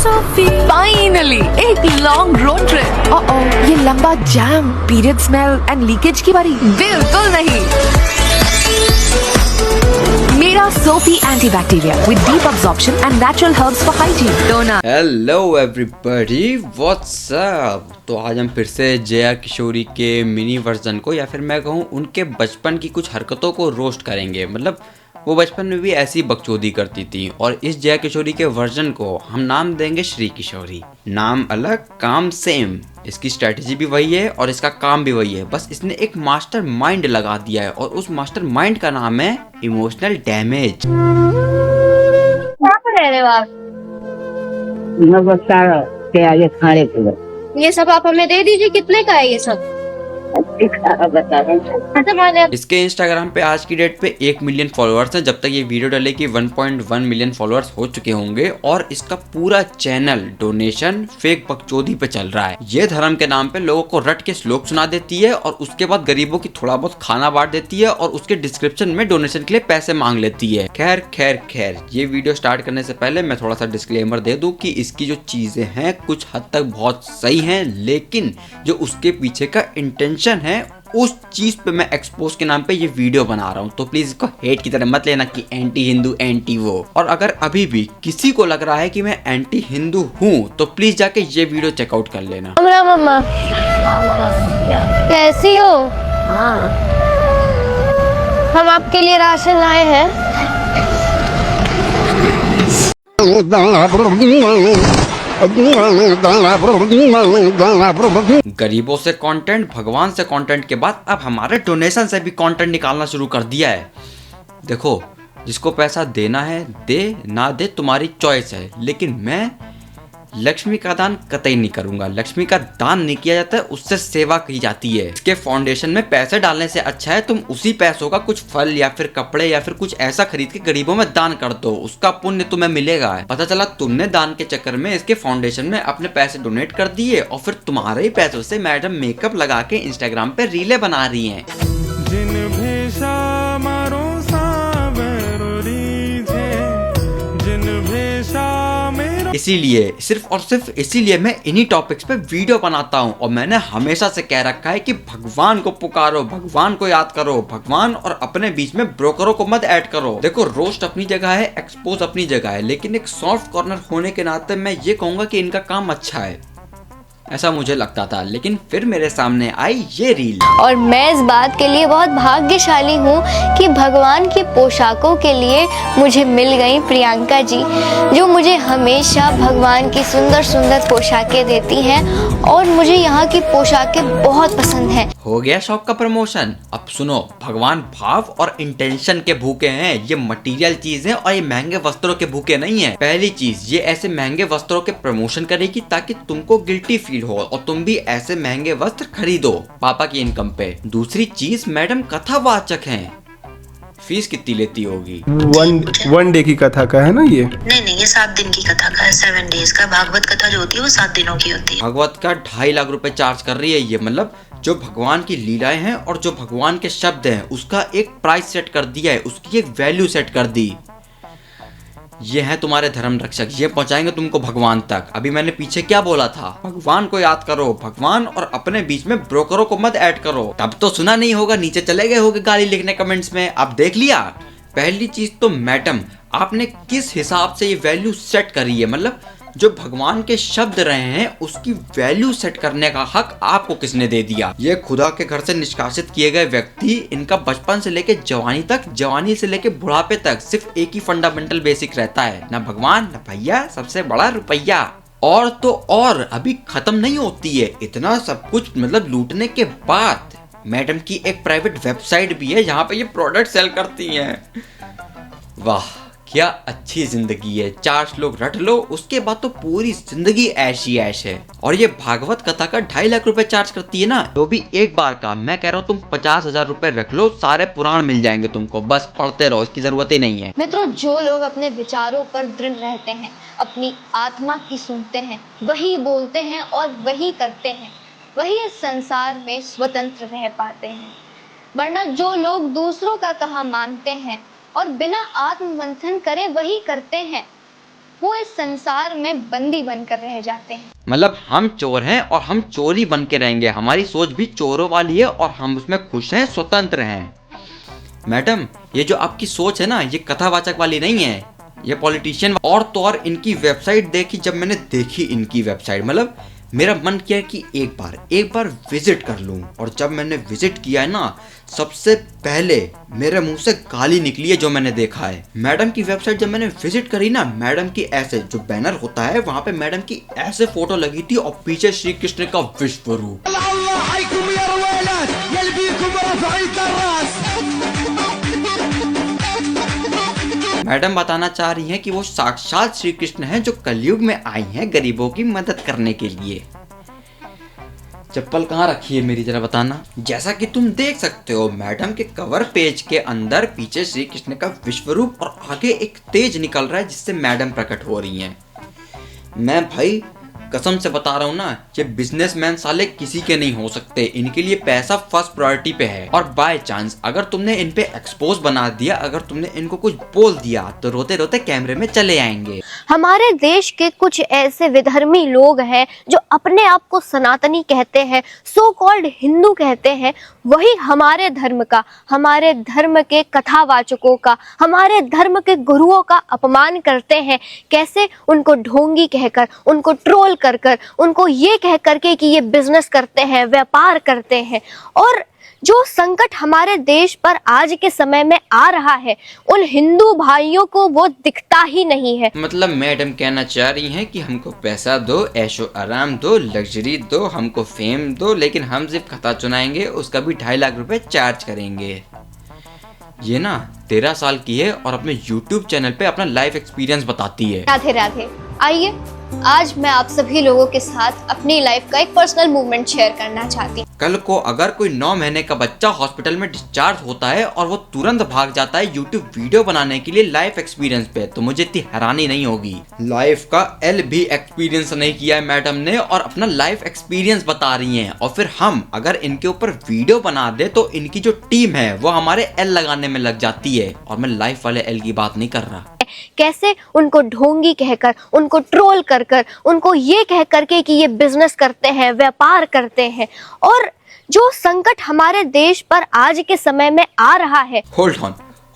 Sophie finally एक long road trip. ये लंबा jam, period smell and leakage की बारी बिल्कुल नहीं। मेरा Sophie antibacterial with deep absorption and natural herbs for hygiene toner. Hello everybody, what's up. तो आज हम फिर से जया किशोरी के मिनी वर्जन को, या फिर मैं कहूँ उनके बचपन की कुछ हरकतों को रोस्ट करेंगे। मतलब वो बचपन में भी ऐसी बकचोदी करती थी, और इस जया किशोरी के वर्जन को हम नाम देंगे श्री किशोरी। नाम अलग, काम सेम। इसकी स्ट्रेटजी भी वही है और इसका काम भी वही है, बस इसने एक मास्टर माइंड लगा दिया है, और उस मास्टर माइंड का नाम है इमोशनल डैमेज। कहाँ पर रह रहे हो आप? आगे खाने को ये सब आप हमें दे दीजिए। कितने का है ये सब? बता रहे इसके इंस्टाग्राम पे आज की डेट पे 1 मिलियन फॉलोअर्स हैं। जब तक ये वीडियो डलेगी 1.1 मिलियन फॉलोअर्स हो चुके होंगे, और इसका पूरा चैनल डोनेशन फेक बकचोदी पे चल रहा है। ये धर्म के नाम पे लोगों को रट के श्लोक सुना देती है, और उसके बाद गरीबों की थोड़ा बहुत खाना बांट देती है, और उसके डिस्क्रिप्शन में डोनेशन के लिए पैसे मांग लेती है। खैर खैर खैर, ये वीडियो स्टार्ट करने से पहले मैं थोड़ा सा डिस्क्लेमर दे दूं कि इसकी जो चीजें हैं कुछ हद तक बहुत सही हैं, लेकिन जो उसके पीछे का इंटेंशन है उस चीज पे मैं एक्सपोज के नाम पे ये वीडियो बना रहा हूँ। तो प्लीज इसको हेट की तरह मत लेना कि एंटी हिंदू एंटी वो। और अगर अभी भी किसी को लग रहा है कि मैं एंटी हिंदू हूँ तो प्लीज जाके ये वीडियो चेकआउट कर लेना। मम्मा कैसी हो? हम आपके लिए राशन लाए हैं। गरीबों से कंटेंट, भगवान से कंटेंट के बाद अब हमारे डोनेशन से भी कंटेंट निकालना शुरू कर दिया है। देखो, जिसको पैसा देना है दे, ना दे तुम्हारी चॉइस है, लेकिन मैं लक्ष्मी का दान कतई नहीं करूंगा। लक्ष्मी का दान नहीं किया जाता है, उससे सेवा की जाती है। इसके फाउंडेशन में पैसे डालने से अच्छा है तुम उसी पैसों का कुछ फल या फिर कपड़े या फिर कुछ ऐसा खरीद के गरीबों में दान कर दो, उसका पुण्य तुम्हें मिलेगा। पता चला तुमने दान के चक्कर में इसके फाउंडेशन में अपने पैसे डोनेट कर दिए, और फिर तुम्हारे ही पैसों से मैडम मेकअप लगा के इंस्टाग्राम पे रीले बना रही है। इसीलिए, सिर्फ और सिर्फ इसीलिए मैं इन्हीं टॉपिक्स पे वीडियो बनाता हूँ, और मैंने हमेशा से कह रखा है कि भगवान को पुकारो, भगवान को याद करो, भगवान और अपने बीच में ब्रोकरों को मत ऐड करो। देखो, रोस्ट अपनी जगह है, एक्सपोज अपनी जगह है, लेकिन एक सॉफ्ट कॉर्नर होने के नाते मैं ये कहूंगा कि इनका काम अच्छा है, ऐसा मुझे लगता था। लेकिन फिर मेरे सामने आई ये रील, और मैं इस बात के लिए बहुत भाग्यशाली हूँ कि भगवान की पोशाकों के लिए मुझे मिल गई प्रियंका जी, जो मुझे हमेशा भगवान की सुंदर सुंदर पोशाकें देती हैं, और मुझे यहाँ की पोशाकें बहुत पसंद हैं। हो गया शौक का प्रमोशन। अब सुनो, भगवान भाव और इंटेंशन के भूखे हैं। ये मटेरियल चीज है, और ये महंगे वस्त्रों के भूखे नहीं है। पहली चीज, ये ऐसे महंगे वस्त्रों के प्रमोशन करेगी ताकि तुमको गिल्टी फील हो, और तुम भी ऐसे महंगे वस्त्र खरीदो पापा की इनकम पे। दूसरी चीज, मैडम कथावाचक हैं। फीस कितनी लेती होगी? वन डे की कथा का है ना ये? नहीं, ये 7 दिन की कथा का है, 7 डेज का। भागवत कथा जो होती है वो 7 दिनों की होती है। भागवत का 2.5 लाख रुपए चार्ज कर रही है ये। मतलब जो भगवान की लीलाएं हैं और जो भगवान के शब्द हैं उसका एक प्राइस सेट कर दिया है, उसकी एक वैल्यू सेट कर दी। ये है तुम्हारे धर्म रक्षक, ये पहुंचाएंगे तुमको भगवान तक। अभी मैंने पीछे क्या बोला था? भगवान को याद करो, भगवान और अपने बीच में ब्रोकरों को मत ऐड करो। तब तो सुना नहीं होगा, नीचे चले गए होगे गाली लिखने कमेंट्स में। आप देख लिया। पहली चीज तो मैडम, आपने किस हिसाब से ये वैल्यू सेट करी है? मतलब जो भगवान के शब्द रहे हैं उसकी वैल्यू सेट करने का हक आपको किसने दे दिया? ये खुदा के घर से निष्कासित किए गए व्यक्ति, इनका बचपन से लेके जवानी तक, जवानी से लेके बुढ़ापे तक सिर्फ एक ही फंडामेंटल बेसिक रहता है, ना भगवान ना भैया, सबसे बड़ा रुपया। और तो और अभी खत्म नहीं होती है इतना सब कुछ। मतलब लूटने के बाद मैडम की एक प्राइवेट वेबसाइट भी है जहाँ पे ये प्रोडक्ट सेल करती हैं। वाह, क्या अच्छी जिंदगी है। 4 श्लोक रट लो, उसके बाद तो पूरी जिंदगी ऐश ही ऐश है। और ये भागवत कथा का 2.5 लाख रुपए चार्ज करती है ना, तो भी एक बार का। मैं कह रहा हूँ तुम 50,000 रुपए रख लो, सारे पुराण मिल जाएंगे तुमको, बस पढ़ते रहो, इसकी जरूरत ही नहीं है। मित्रों, जो लोग अपने विचारों पर दृढ़ रहते हैं, अपनी आत्मा की सुनते हैं, वही बोलते हैं और वही करते हैं, वही इस संसार में स्वतंत्र रह पाते हैं। वरना जो लोग दूसरों का कहा मानते हैं और बिना आत्ममंथन करे वही करते हैं, वो इस संसार में बंदी बनकर रह जाते हैं। मतलब हम चोर हैं और हम चोरी बन के रहेंगे, हमारी सोच भी चोरों वाली है और हम उसमें खुश हैं, स्वतंत्र हैं। मैडम, ये जो आपकी सोच है ना, ये कथावाचक वाली नहीं है, ये पॉलिटिशियन। और तो और इनकी वेबसाइट देखी, जब मैंने देखी इनकी वेबसाइट, मतलब मेरा मन किया कि एक बार विजिट कर लूं। और जब मैंने विजिट किया है ना, सबसे पहले मेरे मुंह से गाली निकली है जो मैंने देखा है। मैडम की वेबसाइट जब मैंने विजिट करी ना, मैडम की ऐसे जो बैनर होता है वहां पे मैडम की ऐसे फोटो लगी थी और पीछे श्री कृष्ण का विश्व रूप। मैडम बताना चाह रही हैं कि वो साक्षात श्री कृष्ण हैं जो कलयुग में आई हैं गरीबों की मदद करने के लिए। चप्पल कहाँ रखी है मेरी, जरा बताना। जैसा कि तुम देख सकते हो, मैडम के कवर पेज के अंदर पीछे श्री कृष्ण का विश्वरूप और आगे एक तेज निकल रहा है जिससे मैडम प्रकट हो रही हैं। मैं भाई कसम से बता रहा हूँ ना, ये बिजनेसमैन साले किसी के नहीं हो सकते, इनके लिए पैसा फर्स्ट प्रायोरिटी पे है। और बाय चांस अगर तुमने इन पे एक्सपोज बना दिया, अगर तुमने इनको कुछ बोल दिया, तो रोते रोते कैमरे में चले आएंगे। हमारे देश के कुछ ऐसे विधर्मी लोग हैं जो अपने आप को सनातनी कहते हैं, सो कॉल्ड हिंदू कहते हैं, वही हमारे धर्म का, हमारे धर्म के कथावाचकों का, हमारे धर्म के गुरुओं का अपमान करते हैं। कैसे? उनको ढोंगी कहकर, उनको ट्रोल कर कर, उनको ये कह करके कि ये बिजनेस करते हैं, व्यापार करते हैं। और जो संकट हमारे देश पर आज के समय में आ रहा है, उन हिंदू भाइयों को वो दिखता ही नहीं है। मतलब मैडम कहना चाह रही हैं कि हमको पैसा दो, ऐशो आराम दो, लग्जरी दो, हमको फेम दो, लेकिन हम सिर्फ कथा सुनाएंगे, उसका भी 2.5 लाख रुपए चार्ज करेंगे। ये ना 13 साल की है और अपने YouTube चैनल पे अपना लाइफ एक्सपीरियंस बताती है। राधे राधे। आइए, आज मैं आप सभी लोगों के साथ अपनी लाइफ का एक पर्सनल मूवमेंट शेयर करना चाहती हूँ। कल को अगर कोई 9 महीने का बच्चा हॉस्पिटल में डिस्चार्ज होता है और वो तुरंत भाग जाता है YouTube वीडियो बनाने के लिए लाइफ एक्सपीरियंस पे, तो मुझे इतनी हैरानी नहीं होगी। लाइफ का L भी एक्सपीरियंस नहीं किया है मैडम ने और अपना लाइफ एक्सपीरियंस बता रही हैं। और फिर हम अगर इनके ऊपर वीडियो बना दे तो इनकी जो टीम है वो हमारे L लगाने में लग जाती है। और मैं लाइफ वाले L की बात नहीं कर रहा। कैसे उनको ढोंगी कहकर, उनको ट्रोल कर कर, उनको ये कह करके कि ये बिजनेस करते हैं, व्यापार करते हैं। और जो संकट हमारे देश पर आज के समय में आ रहा है,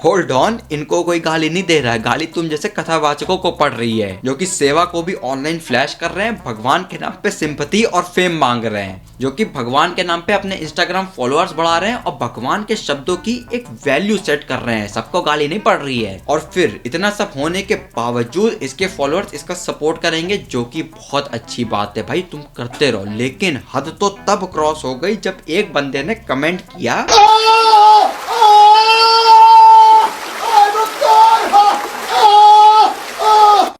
होल्ड ऑन, इनको कोई गाली नहीं दे रहा है, गाली तुम जैसे कथावाचकों को पड़ रही है जो कि सेवा को भी ऑनलाइन फ्लैश कर रहे हैं, भगवान के नाम पे सिंपैथी और फेम मांग रहे हैं, जो कि भगवान के नाम पे अपने इंस्टाग्राम फॉलोअर्स बढ़ा रहे हैं और भगवान के शब्दों की एक वैल्यू सेट कर रहे हैं। सबको गाली नहीं पड़ रही है। और फिर इतना सब होने के बावजूद इसके फॉलोअर्स इसका सपोर्ट करेंगे, जो कि बहुत अच्छी बात है भाई, तुम करते रहो। लेकिन हद तो तब क्रॉस हो गई जब एक बंदे ने कमेंट किया,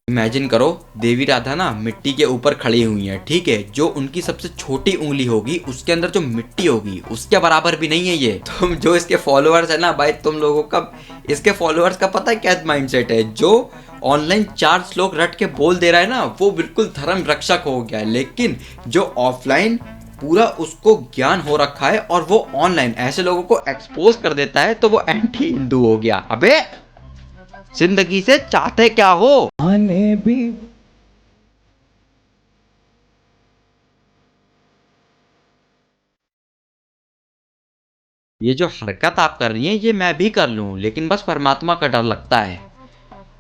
इमेजिन करो देवी राधा ना मिट्टी के ऊपर खड़ी हुई हैं, ठीक है, जो उनकी सबसे छोटी उंगली होगी उसके अंदर जो मिट्टी होगी उसके बराबर भी नहीं है ये। तुम जो इसके फॉलोअर्स है ना भाई, तुम लोगों का, इसके फॉलोअर्स का पता है क्या माइंडसेट है? जो ऑनलाइन 4 श्लोक रट के बोल दे रहा है ना, वो बिल्कुल धर्म रक्षक हो गया, लेकिन जो ऑफलाइन पूरा उसको ज्ञान हो रखा है और वो ऑनलाइन ऐसे लोगों को एक्सपोज कर देता है, तो वो एंटी हिंदू हो गया। अबे जिंदगी से चाहते क्या हो? ये जो हरकत आप कर रही हैं ये मैं भी कर लूं, लेकिन बस परमात्मा का डर लगता है।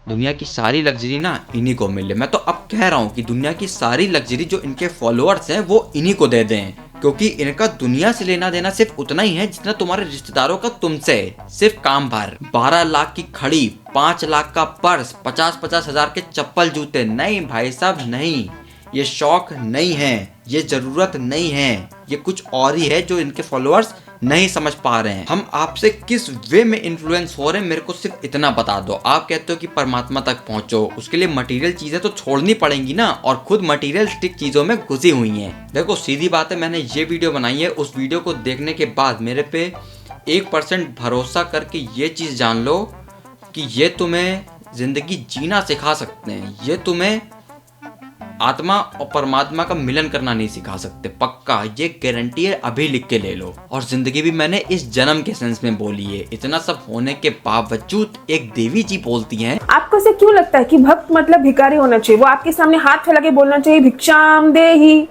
दुनिया की सारी लग्जरी ना इन्हीं को मिले। मैं तो अब कह रहा हूँ कि दुनिया की सारी लग्जरी जो इनके फॉलोअर्स हैं वो इन्हीं को दे दें, क्योंकि इनका दुनिया से लेना देना सिर्फ उतना ही है जितना तुम्हारे रिश्तेदारों का तुमसे। सिर्फ काम भर 12 लाख की खड़ी, 5 लाख का पर्स, 50-50 हजार के चप्पल जूते। नहीं भाई साहब नहीं, ये शौक नहीं है, ये जरूरत नहीं है, ये कुछ और ही है जो इनके फॉलोअर्स नहीं समझ पा रहे हैं। हम आपसे किस वे में इन्फ्लुएंस हो रहे हैं मेरे को सिर्फ इतना बता दो। आप कहते हो कि परमात्मा तक पहुंचो, उसके लिए मटेरियल चीजें तो छोड़नी पड़ेंगी ना, और खुद मटेरियलिस्टिक चीजों में घुसी हुई हैं। देखो सीधी बात है, मैंने ये वीडियो बनाई है, उस वीडियो को देखने के बाद मेरे पे 1% भरोसा करके ये चीज जान लो कि ये तुम्हें जिंदगी जीना सिखा सकते हैं, ये तुम्हें आत्मा और परमात्मा का मिलन करना नहीं सिखा सकते, पक्का ये गारंटी है, अभी लिख के ले लो। और जिंदगी भी मैंने इस जन्म के सेंस में बोली है। इतना सब होने के बावजूद एक देवी जी बोलती हैं, आपको ऐसे क्यों लगता है कि भक्त मतलब भिखारी होना चाहिए? वो आपके सामने हाथ फैला के बोलना चाहिए भिक्षाम देहि।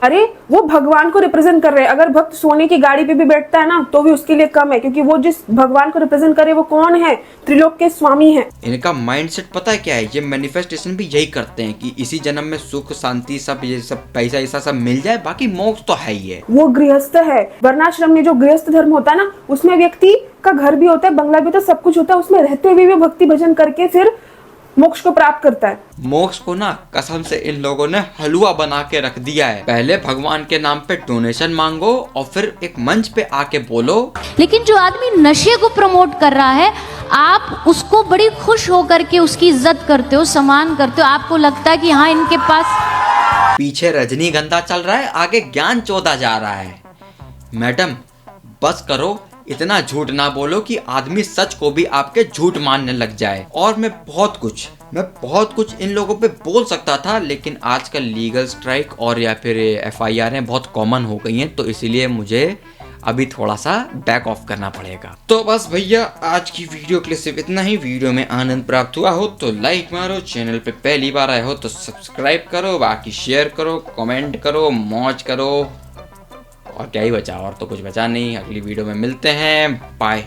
अरे वो भगवान को रिप्रेजेंट कर रहे हैं। अगर भक्त सोने की गाड़ी पे भी बैठता है ना तो भी उसके लिए कम है, क्योंकि वो जिस भगवान को रिप्रेजेंट करे वो कौन है? त्रिलोक के स्वामी है। इनका माइंडसेट पता है क्या है? ये मैनिफेस्टेशन भी यही करते हैं कि इसी जन्म में सुख शांति सब ये सब पैसा ऐसा सब मिल जाए, बाकी मोक्ष तो है ही है। वो गृहस्थ है। वर्णाश्रम में जो गृहस्थ धर्म होता है ना, उसमें व्यक्ति का घर भी होता है, बंगला भी होता है, सब कुछ होता है। उसमें रहते हुए भी भक्ति भजन करके फिर मोक्ष को प्राप्त करता है। मोक्ष को ना कसम से इन लोगों ने हलवा बना के रख दिया है। पहले भगवान के नाम पे डोनेशन मांगो और फिर एक मंच पे आके बोलो। लेकिन जो आदमी नशे को प्रमोट कर रहा है, आप उसको बड़ी खुश होकर के उसकी इज्जत करते हो, सम्मान करते हो। आपको लगता है कि हाँ इनके पास पीछे रजनीगंधा चल रहा है, आगे ज्ञान चौधा जा रहा है। मैडम बस करो, इतना झूठ ना बोलो कि आदमी सच को भी आपके झूठ मानने लग जाए। और मैं बहुत कुछ इन लोगों पे बोल सकता था, लेकिन आजकल लीगल स्ट्राइक और या फिर FIR बहुत कॉमन हो गई हैं, तो इसीलिए मुझे अभी थोड़ा सा बैक ऑफ करना पड़ेगा। तो बस भैया आज की वीडियो के लिए सिर्फ इतना ही। वीडियो में आनंद प्राप्त हुआ हो तो लाइक मारो, चैनल पे पहली बार आए हो तो सब्सक्राइब करो, बाकी शेयर करो, कमेंट करो, मौज करो। और क्या ही बचा, और तो कुछ बचा नहीं। अगली वीडियो में मिलते हैं, बाय।